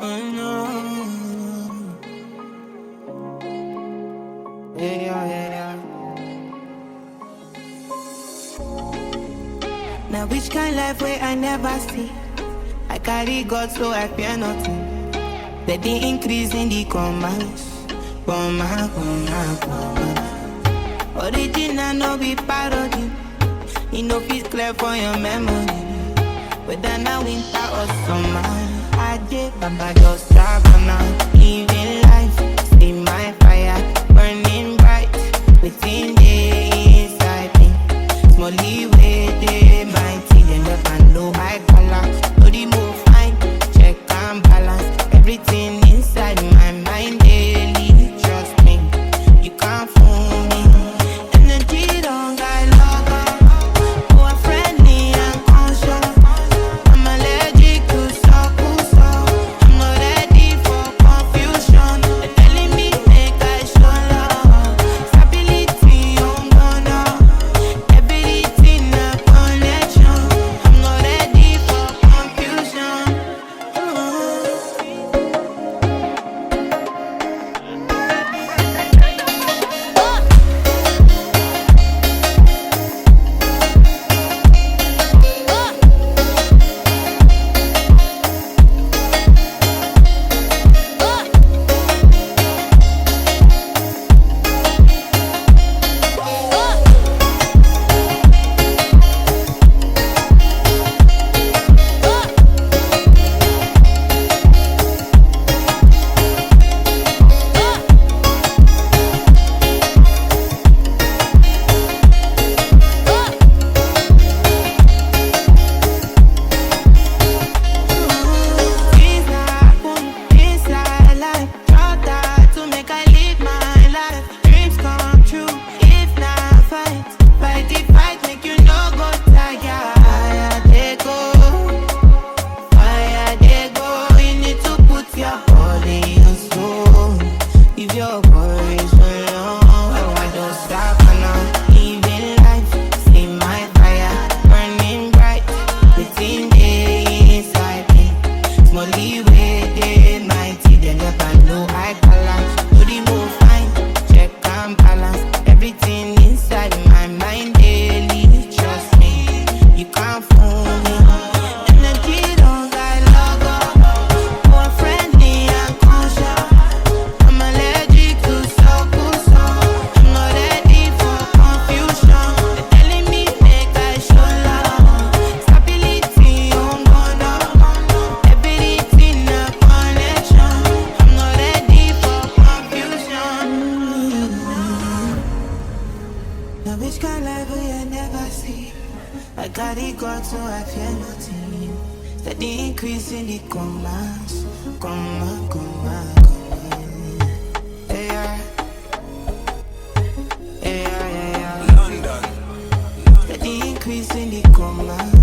I know. Yeah. Now which kind life way I never see? I carry God so I fear nothing. They dey increase in the commands. Comma. Original no be parody. You know fit clear for your memory. Whether now winter or summer, I did Baba just travel now. Living life, see my fire burning bright within the inside me. Smally way they mighty, they never know my color. No the move fine, check and balance everything inside my mind daily. Trust me, you can't fool me. Energy don't got logo, who are friendly and conscious. I'm allergic to suckers, so I'm not ready for confusion. They're telling me make I show love, stability on gonna, everything a connection. I'm not ready for confusion. Your worries alone, oh, I don't stop now. Living life, see my fire burning bright within the inside me. Smally way they mighty, they never know I balance. Do the move fine, check and balance everything inside my mind daily. Trust me, you can't fool me. Energy don't got logo, more friendly and conscious. I'm allergic to suckers, so I'm not ready for confusion. They're telling me make I show love, stability on gonna, everything a connection. I'm not ready for confusion. Now which kind life will you never see? I got it God so I fear nothing. Steady increase in the commands. Comma. Yeah. Steady increase in the commands.